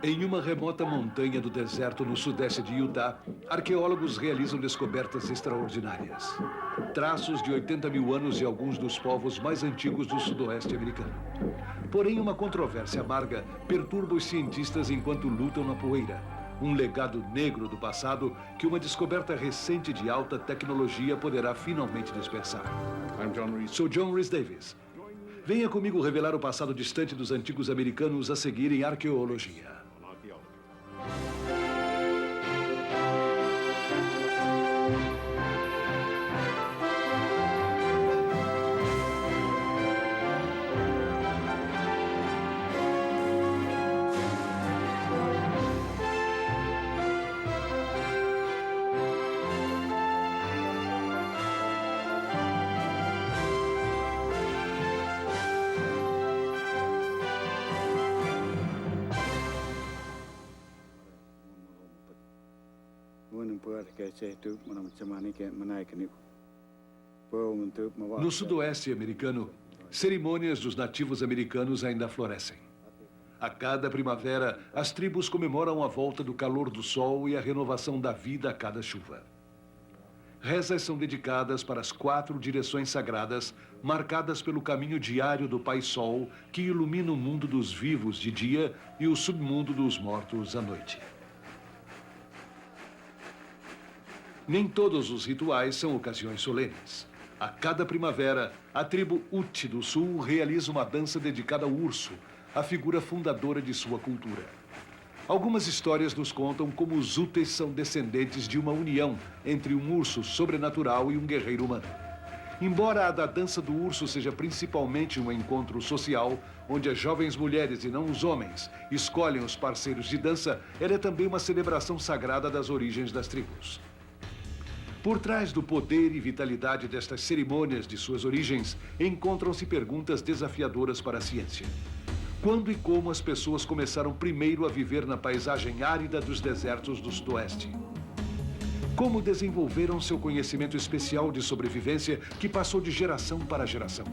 Em uma remota montanha do deserto no sudeste de Utah, arqueólogos realizam descobertas extraordinárias. Traços de 80 mil anos de alguns dos povos mais antigos do sudoeste americano. Porém, uma controvérsia amarga perturba os cientistas enquanto lutam na poeira. Um legado negro do passado que uma descoberta recente de alta tecnologia poderá finalmente dispersar. Sou John Rhys Davis. Venha comigo revelar o passado distante dos antigos americanos a seguir em arqueologia. No sudoeste americano, cerimônias dos nativos americanos ainda florescem. A cada primavera, as tribos comemoram a volta do calor do sol e a renovação da vida a cada chuva. Rezas são dedicadas para as 4 direções sagradas, marcadas pelo caminho diário do Pai Sol, que ilumina o mundo dos vivos de dia e o submundo dos mortos à noite. Nem todos os rituais são ocasiões solenes. A cada primavera, a tribo Ute do Sul realiza uma dança dedicada ao urso, a figura fundadora de sua cultura. Algumas histórias nos contam como os Utes são descendentes de uma união entre um urso sobrenatural e um guerreiro humano. Embora a da dança do urso seja principalmente um encontro social, onde as jovens mulheres e não os homens escolhem os parceiros de dança, ela é também uma celebração sagrada das origens das tribos. Por trás do poder e vitalidade destas cerimônias de suas origens, encontram-se perguntas desafiadoras para a ciência. Quando e como as pessoas começaram primeiro a viver na paisagem árida dos desertos do sudoeste? Como desenvolveram seu conhecimento especial de sobrevivência que passou de geração para geração?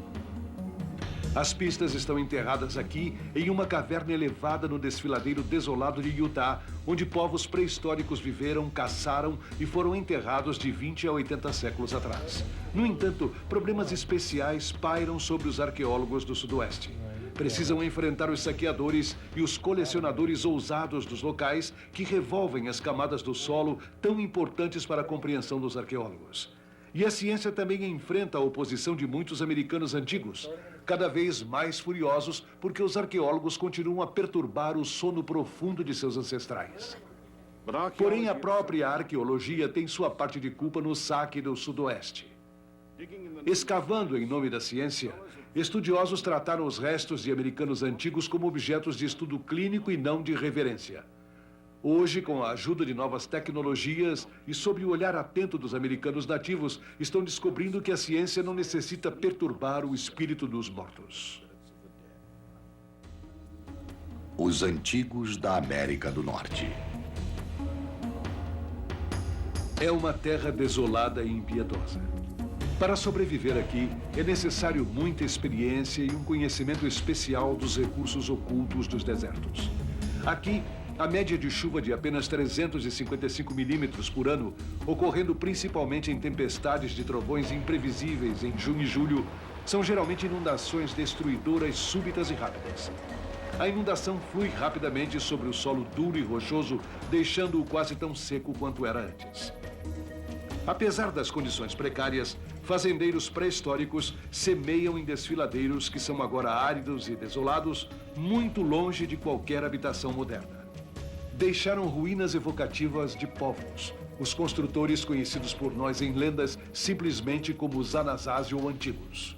As pistas estão enterradas aqui em uma caverna elevada no desfiladeiro desolado de Utah, onde povos pré-históricos viveram, caçaram e foram enterrados de 20 a 80 séculos atrás. No entanto, problemas especiais pairam sobre os arqueólogos do sudoeste. Precisam enfrentar os saqueadores e os colecionadores ousados dos locais que revolvem as camadas do solo tão importantes para a compreensão dos arqueólogos. E a ciência também enfrenta a oposição de muitos americanos antigos, cada vez mais furiosos porque os arqueólogos continuam a perturbar o sono profundo de seus ancestrais. Porém, a própria arqueologia tem sua parte de culpa no saque do sudoeste. Escavando em nome da ciência, estudiosos trataram os restos de americanos antigos como objetos de estudo clínico e não de reverência. Hoje, com a ajuda de novas tecnologias e sob o olhar atento dos americanos nativos, estão descobrindo que a ciência não necessita perturbar o espírito dos mortos. Os antigos da América do Norte. É uma terra desolada e impiedosa. Para sobreviver aqui, é necessário muita experiência e um conhecimento especial dos recursos ocultos dos desertos. Aqui, a média de chuva de apenas 355 milímetros por ano, ocorrendo principalmente em tempestades de trovões imprevisíveis em junho e julho, são geralmente inundações destruidoras súbitas e rápidas. A inundação flui rapidamente sobre o solo duro e rochoso, deixando-o quase tão seco quanto era antes. Apesar das condições precárias, fazendeiros pré-históricos semeiam em desfiladeiros que são agora áridos e desolados, muito longe de qualquer habitação moderna. Deixaram ruínas evocativas de povos, os construtores conhecidos por nós em lendas simplesmente como os Anasazi ou antigos.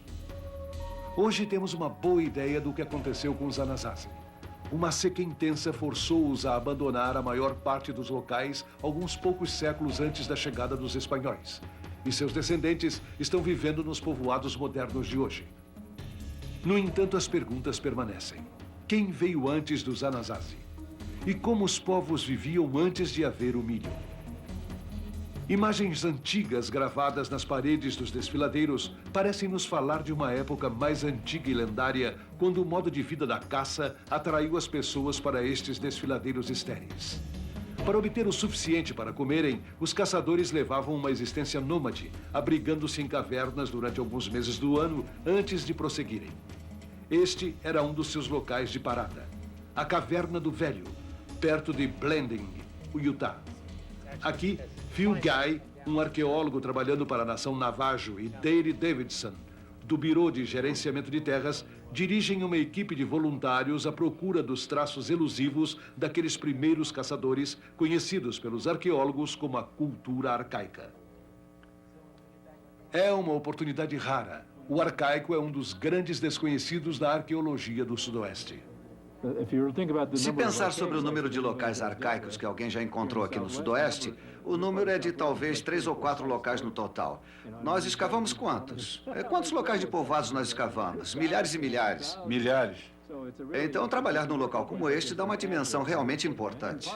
Hoje temos uma boa ideia do que aconteceu com os Anasazi. Uma seca intensa forçou-os a abandonar a maior parte dos locais alguns poucos séculos antes da chegada dos espanhóis. E seus descendentes estão vivendo nos povoados modernos de hoje. No entanto, as perguntas permanecem. Quem veio antes dos Anasazi? E como os povos viviam antes de haver o milho? Imagens antigas gravadas nas paredes dos desfiladeiros parecem nos falar de uma época mais antiga e lendária, quando o modo de vida da caça atraiu as pessoas para estes desfiladeiros estéreis. Para obter o suficiente para comerem, os caçadores levavam uma existência nômade, abrigando-se em cavernas durante alguns meses do ano antes de prosseguirem. Este era um dos seus locais de parada, a Caverna do Velho, perto de Blanding, o Utah. Aqui, Phil Guy, um arqueólogo trabalhando para a nação Navajo, e Dale Davidson, do Biro de Gerenciamento de Terras, dirigem uma equipe de voluntários à procura dos traços elusivos daqueles primeiros caçadores, conhecidos pelos arqueólogos como a cultura arcaica. É uma oportunidade rara. O arcaico é um dos grandes desconhecidos da arqueologia do Sudoeste. Se pensar sobre o número de locais arcaicos que alguém já encontrou aqui no Sudoeste, o número é de talvez 3 ou 4 locais no total. Nós escavamos quantos? Quantos locais de povoados nós escavamos? Milhares e milhares. Milhares. Então, trabalhar num local como este dá uma dimensão realmente importante.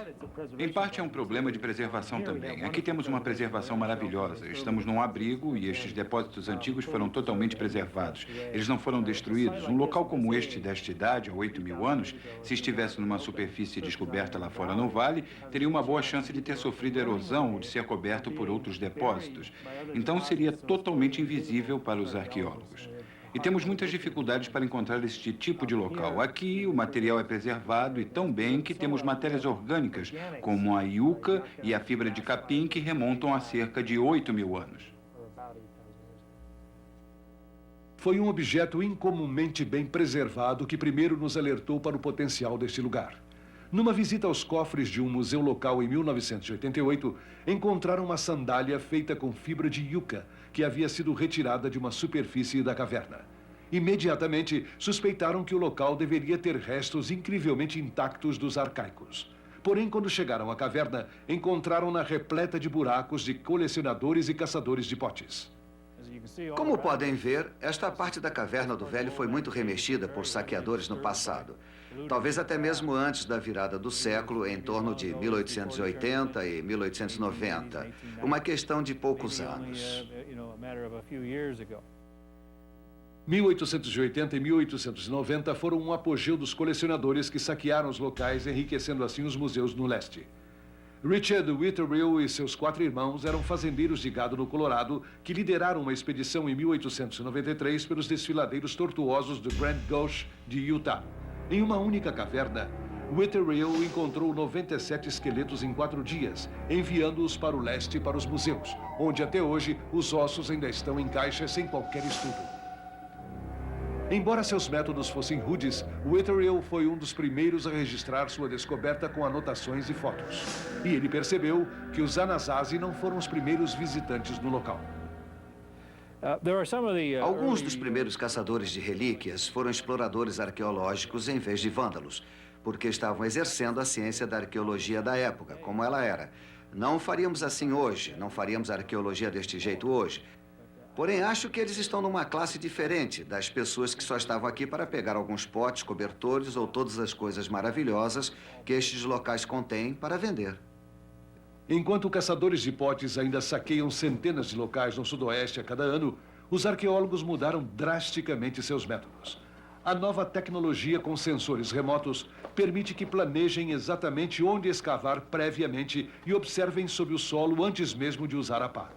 Em parte é um problema de preservação também. Aqui temos uma preservação maravilhosa. Estamos num abrigo e estes depósitos antigos foram totalmente preservados. Eles não foram destruídos. Um local como este, desta idade, há 8.000 anos, se estivesse numa superfície descoberta lá fora no vale, teria uma boa chance de ter sofrido erosão ou de ser coberto por outros depósitos. Então seria totalmente invisível para os arqueólogos. E temos muitas dificuldades para encontrar este tipo de local. Aqui, o material é preservado e tão bem que temos matérias orgânicas, como a iuca e a fibra de capim, que remontam a cerca de 8.000 anos. Foi um objeto incomumente bem preservado que primeiro nos alertou para o potencial deste lugar. Numa visita aos cofres de um museu local em 1988, encontraram uma sandália feita com fibra de iuca, que havia sido retirada de uma superfície da caverna. Imediatamente, suspeitaram que o local deveria ter restos incrivelmente intactos dos arcaicos. Porém, quando chegaram à caverna, encontraram-na repleta de buracos de colecionadores e caçadores de potes. Como podem ver, esta parte da Caverna do Velho foi muito remexida por saqueadores no passado. Talvez até mesmo antes da virada do século, em torno de 1880 e 1890. Uma questão de poucos anos. 1880 e 1890 foram um apogeu dos colecionadores que saquearam os locais, enriquecendo assim os museus no leste. Richard Whitterill e seus 4 irmãos eram fazendeiros de gado no Colorado que lideraram uma expedição em 1893 pelos desfiladeiros tortuosos do Grand Gulch de Utah. Em uma única caverna, Whitterill encontrou 97 esqueletos em 4 dias, enviando-os para o leste para os museus, onde até hoje os ossos ainda estão em caixas sem qualquer estudo. Embora seus métodos fossem rudes, Whitterill foi um dos primeiros a registrar sua descoberta com anotações e fotos. E ele percebeu que os Anasazi não foram os primeiros visitantes no local. Alguns dos primeiros caçadores de relíquias foram exploradores arqueológicos em vez de vândalos, porque estavam exercendo a ciência da arqueologia da época, como ela era. Não faríamos assim hoje, não faríamos arqueologia deste jeito hoje. Porém, acho que eles estão numa classe diferente das pessoas que só estavam aqui para pegar alguns potes, cobertores ou todas as coisas maravilhosas que estes locais contêm para vender. Enquanto caçadores de potes ainda saqueiam centenas de locais no sudoeste a cada ano, os arqueólogos mudaram drasticamente seus métodos. A nova tecnologia com sensores remotos permite que planejem exatamente onde escavar previamente e observem sob o solo antes mesmo de usar a pá.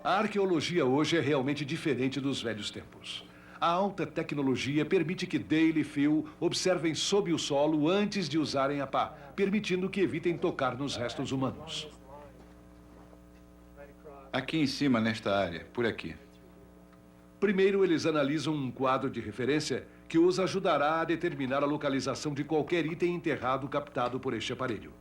A arqueologia hoje é realmente diferente dos velhos tempos. A alta tecnologia permite que Dale e Phil observem sob o solo antes de usarem a pá, permitindo que evitem tocar nos restos humanos. Aqui em cima, nesta área, por aqui. Primeiro, eles analisam um quadro de referência que os ajudará a determinar a localização de qualquer item enterrado captado por este aparelho.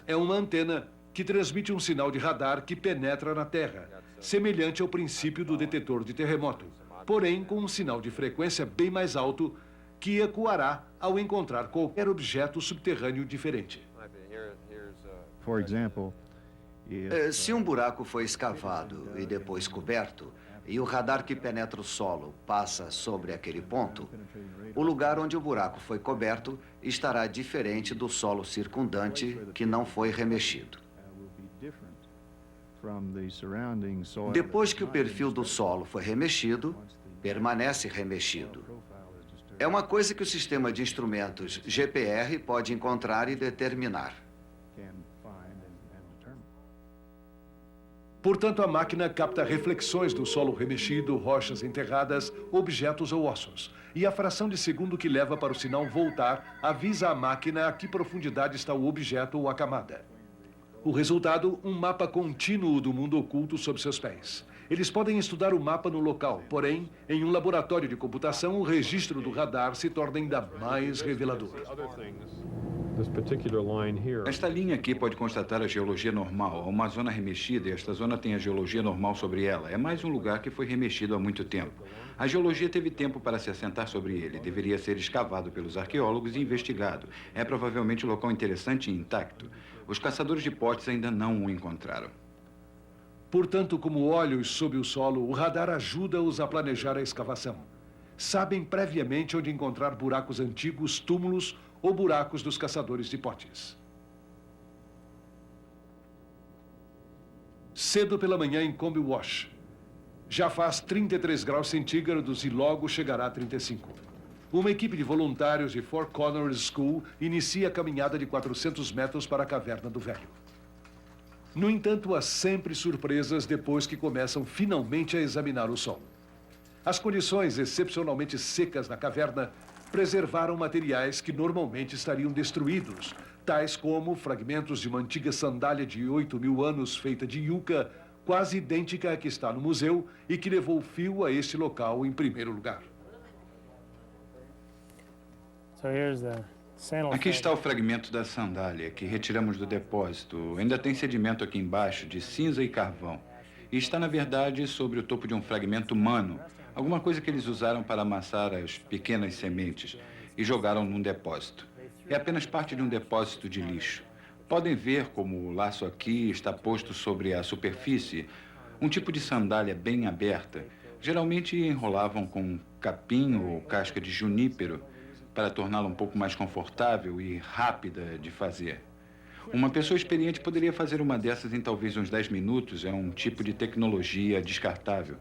É uma antena que transmite um sinal de radar que penetra na Terra, semelhante ao princípio do detetor de terremoto, porém com um sinal de frequência bem mais alto que ecoará ao encontrar qualquer objeto subterrâneo diferente. Se um buraco foi escavado e depois coberto, e o radar que penetra o solo passa sobre aquele ponto, o lugar onde o buraco foi coberto estará diferente do solo circundante que não foi remexido. Depois que o perfil do solo foi remexido, permanece remexido. É uma coisa que o sistema de instrumentos GPR pode encontrar e determinar. Portanto, a máquina capta reflexões do solo remexido, rochas enterradas, objetos ou ossos. E a fração de segundo que leva para o sinal voltar avisa a máquina a que profundidade está o objeto ou a camada. O resultado, um mapa contínuo do mundo oculto sob seus pés. Eles podem estudar o mapa no local, porém, em um laboratório de computação, o registro do radar se torna ainda mais revelador. Esta linha aqui pode constatar a geologia normal. Há uma zona remexida e esta zona tem a geologia normal sobre ela. É mais um lugar que foi remexido há muito tempo. A geologia teve tempo para se assentar sobre ele. Deveria ser escavado pelos arqueólogos e investigado. É provavelmente um local interessante e intacto. Os caçadores de potes ainda não o encontraram. Portanto, como olhos sob o solo, o radar ajuda-os a planejar a escavação. Sabem previamente onde encontrar buracos antigos, túmulos ou buracos dos caçadores de potes. Cedo pela manhã em Combe Wash. Já faz 33 graus centígrados e logo chegará a 35. Uma equipe de voluntários de Four Corners School inicia a caminhada de 400 metros para a Caverna do Velho. No entanto, há sempre surpresas depois que começam finalmente a examinar o solo. As condições excepcionalmente secas na caverna preservaram materiais que normalmente estariam destruídos, tais como fragmentos de uma antiga sandália de 8.000 anos feita de yucca, quase idêntica à que está no museu e que levou o fio a este local em primeiro lugar. Aqui está o fragmento da sandália que retiramos do depósito. Ainda tem sedimento aqui embaixo de cinza e carvão. E está, na verdade, sobre o topo de um fragmento humano. Alguma coisa que eles usaram para amassar as pequenas sementes e jogaram num depósito. É apenas parte de um depósito de lixo. Podem ver como o laço aqui está posto sobre a superfície. Um tipo de sandália bem aberta. Geralmente enrolavam com capim ou casca de junípero para torná-la um pouco mais confortável e rápida de fazer. Uma pessoa experiente poderia fazer uma dessas em talvez uns 10 minutos. É um tipo de tecnologia descartável.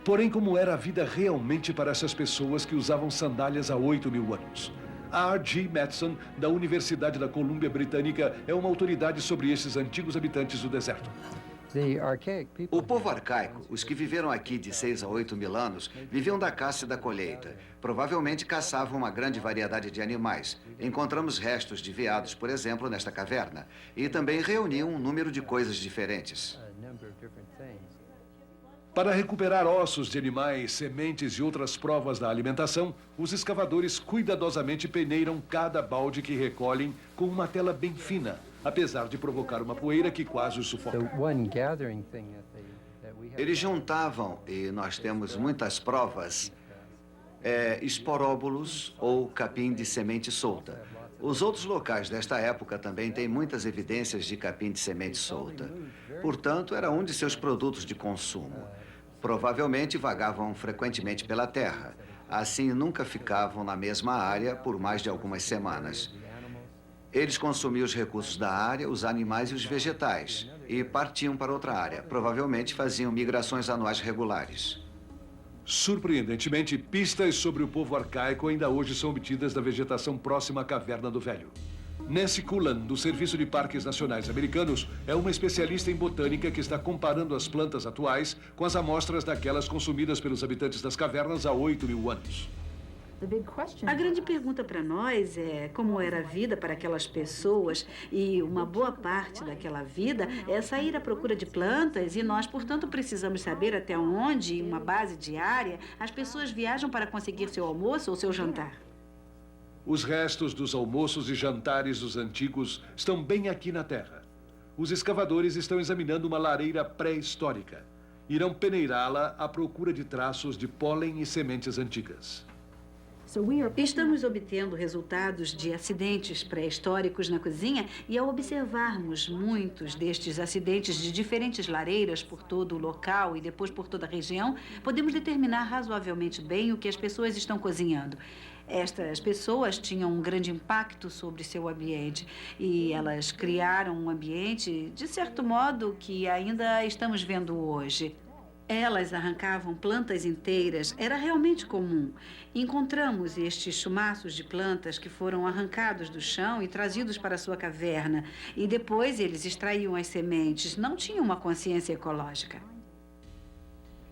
Porém, como era a vida realmente para essas pessoas que usavam sandálias há 8.000 anos? A R.G. Matheson, da Universidade da Colômbia Britânica, é uma autoridade sobre esses antigos habitantes do deserto. O povo arcaico, os que viveram aqui de 6 a 8.000 anos, viviam da caça e da colheita. Provavelmente caçavam uma grande variedade de animais. Encontramos restos de veados, por exemplo, nesta caverna. E também reuniam um número de coisas diferentes. Para recuperar ossos de animais, sementes e outras provas da alimentação, os escavadores cuidadosamente peneiram cada balde que recolhem com uma tela bem fina, apesar de provocar uma poeira que quase os sufoca. Eles juntavam, e nós temos muitas provas, esporóbulos ou capim de semente solta. Os outros locais desta época também têm muitas evidências de capim de semente solta. Portanto, era um de seus produtos de consumo. Provavelmente vagavam frequentemente pela terra. Assim, nunca ficavam na mesma área por mais de algumas semanas. Eles consumiam os recursos da área, os animais e os vegetais, e partiam para outra área. Provavelmente faziam migrações anuais regulares. Surpreendentemente, pistas sobre o povo arcaico ainda hoje são obtidas da vegetação próxima à Caverna do Velho. Nancy Cullen, do Serviço de Parques Nacionais Americanos, é uma especialista em botânica que está comparando as plantas atuais com as amostras daquelas consumidas pelos habitantes das cavernas há 8.000 anos. A grande pergunta para nós é como era a vida para aquelas pessoas, e uma boa parte daquela vida é sair à procura de plantas, e nós, portanto, precisamos saber até onde, em uma base diária, as pessoas viajam para conseguir seu almoço ou seu jantar. Os restos dos almoços e jantares dos antigos estão bem aqui na Terra. Os escavadores estão examinando uma lareira pré-histórica. Irão peneirá-la à procura de traços de pólen e sementes antigas. Estamos obtendo resultados de acidentes pré-históricos na cozinha e, ao observarmos muitos destes acidentes de diferentes lareiras por todo o local e depois por toda a região, podemos determinar razoavelmente bem o que as pessoas estão cozinhando. Estas pessoas tinham um grande impacto sobre seu ambiente e elas criaram um ambiente, de certo modo, que ainda estamos vendo hoje. Elas arrancavam plantas inteiras, era realmente comum. Encontramos estes chumaços de plantas que foram arrancados do chão e trazidos para sua caverna. E depois eles extraíam as sementes, não tinham uma consciência ecológica.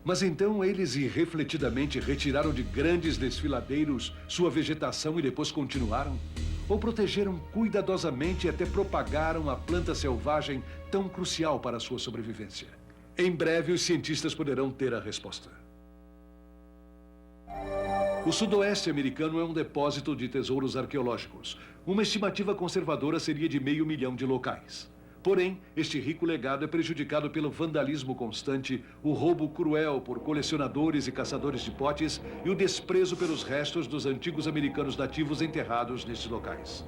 Mas então eles irrefletidamente retiraram de grandes desfiladeiros sua vegetação e depois continuaram? Ou protegeram cuidadosamente e até propagaram a planta selvagem tão crucial para a sua sobrevivência? Em breve, os cientistas poderão ter a resposta. O sudoeste americano é um depósito de tesouros arqueológicos. Uma estimativa conservadora seria de 500 mil de locais. Porém, este rico legado é prejudicado pelo vandalismo constante, o roubo cruel por colecionadores e caçadores de potes e o desprezo pelos restos dos antigos americanos nativos enterrados nestes locais.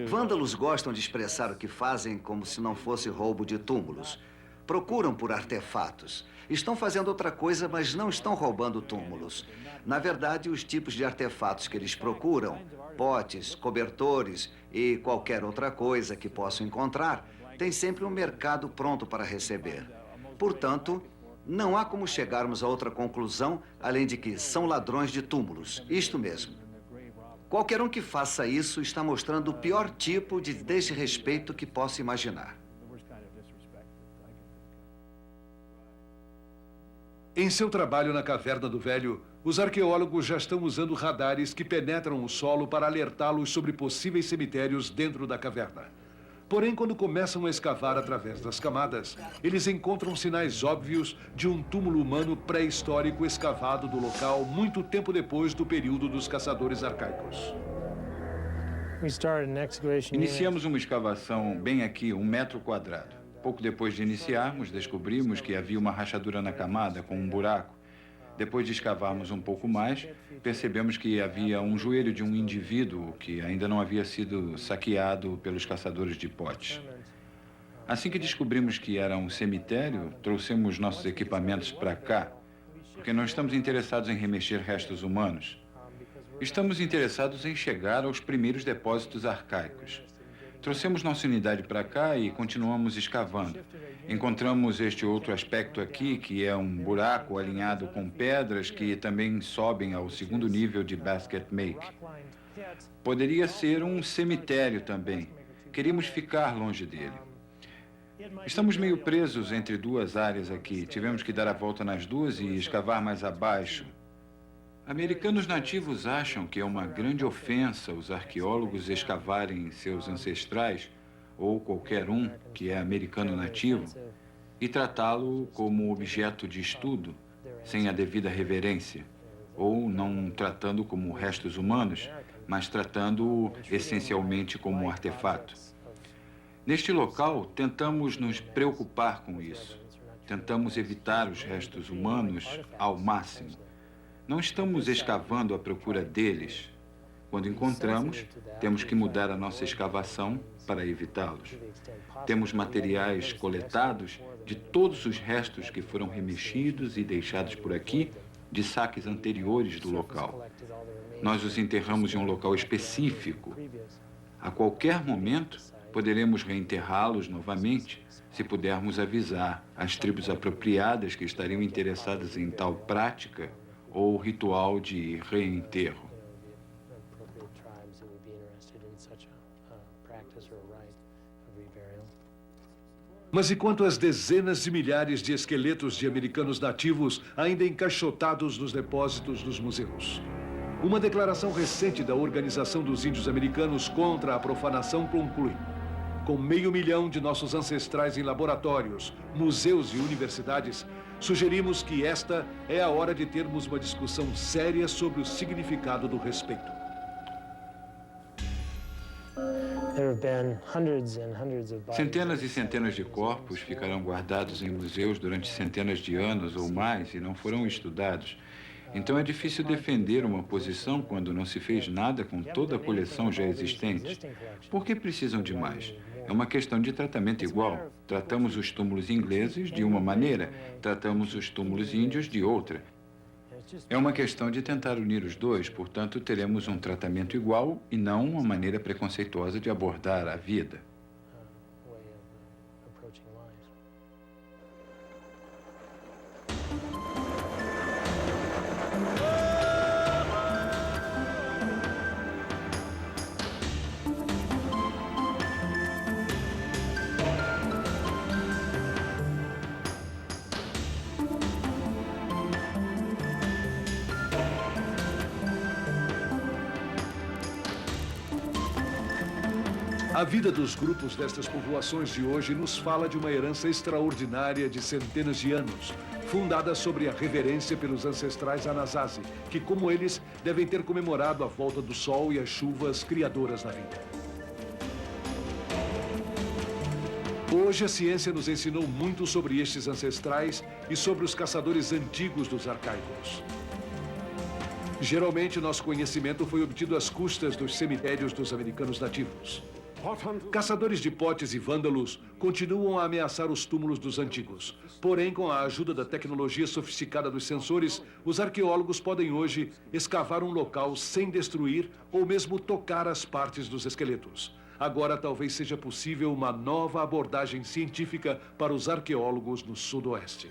Vândalos gostam de expressar o que fazem como se não fosse roubo de túmulos. Procuram por artefatos. Estão fazendo outra coisa, mas não estão roubando túmulos. Na verdade, os tipos de artefatos que eles procuram, potes, cobertores e qualquer outra coisa que possam encontrar, tem sempre um mercado pronto para receber. Portanto, não há como chegarmos a outra conclusão, além de que são ladrões de túmulos. Isto mesmo. Qualquer um que faça isso está mostrando o pior tipo de desrespeito que possa imaginar. Em seu trabalho na Caverna do Velho, os arqueólogos já estão usando radares que penetram o solo para alertá-los sobre possíveis cemitérios dentro da caverna. Porém, quando começam a escavar através das camadas, eles encontram sinais óbvios de um túmulo humano pré-histórico escavado do local muito tempo depois do período dos caçadores arcaicos. Iniciamos uma escavação bem aqui, 1 metro quadrado. Pouco depois de iniciarmos, descobrimos que havia uma rachadura na camada com um buraco. Depois de escavarmos um pouco mais, percebemos que havia um joelho de um indivíduo que ainda não havia sido saqueado pelos caçadores de potes. Assim que descobrimos que era um cemitério, trouxemos nossos equipamentos para cá, porque não estamos interessados em remexer restos humanos. Estamos interessados em chegar aos primeiros depósitos arcaicos. Trouxemos nossa unidade para cá e continuamos escavando. Encontramos este outro aspecto aqui, que é um buraco alinhado com pedras que também sobem ao 2º nível de Basket Make. Poderia ser um cemitério também. Queríamos ficar longe dele. Estamos meio presos entre 2 áreas aqui. Tivemos que dar a volta nas duas e escavar mais abaixo. Americanos nativos acham que é uma grande ofensa os arqueólogos escavarem seus ancestrais, ou qualquer um que é americano nativo, e tratá-lo como objeto de estudo, sem a devida reverência, ou não tratando como restos humanos, mas tratando-o essencialmente como um artefato. Neste local, tentamos nos preocupar com isso. Tentamos evitar os restos humanos ao máximo. Não estamos escavando à procura deles. Quando encontramos, temos que mudar a nossa escavação para evitá-los. Temos materiais coletados de todos os restos que foram remexidos e deixados por aqui de saques anteriores do local. Nós os enterramos em um local específico. A qualquer momento, poderemos reenterrá-los novamente, se pudermos avisar as tribos apropriadas que estariam interessadas em tal prática ou ritual de reenterro. Mas e quanto às dezenas de milhares de esqueletos de americanos nativos ainda encaixotados nos depósitos dos museus? Uma declaração recente da Organização dos Índios Americanos contra a profanação conclui: com 500 mil de nossos ancestrais em laboratórios, museus e universidades, sugerimos que esta é a hora de termos uma discussão séria sobre o significado do respeito. Centenas e centenas de corpos ficarão guardados em museus durante centenas de anos ou mais e não foram estudados. Então é difícil defender uma posição quando não se fez nada com toda a coleção já existente. Por que precisam de mais? É uma questão de tratamento igual. Tratamos os túmulos ingleses de uma maneira, tratamos os túmulos índios de outra. É uma questão de tentar unir os dois, portanto, teremos um tratamento igual e não uma maneira preconceituosa de abordar a vida. A vida dos grupos destas povoações de hoje nos fala de uma herança extraordinária de centenas de anos, fundada sobre a reverência pelos ancestrais Anasazi, que, como eles, devem ter comemorado a volta do sol e as chuvas criadoras da vida. Hoje, a ciência nos ensinou muito sobre estes ancestrais e sobre os caçadores antigos dos arcaicos. Geralmente, nosso conhecimento foi obtido às custas dos cemitérios dos americanos nativos. Caçadores de potes e vândalos continuam a ameaçar os túmulos dos antigos. Porém, com a ajuda da tecnologia sofisticada dos sensores, os arqueólogos podem hoje escavar um local sem destruir ou mesmo tocar as partes dos esqueletos. Agora, talvez seja possível uma nova abordagem científica para os arqueólogos no Sudoeste.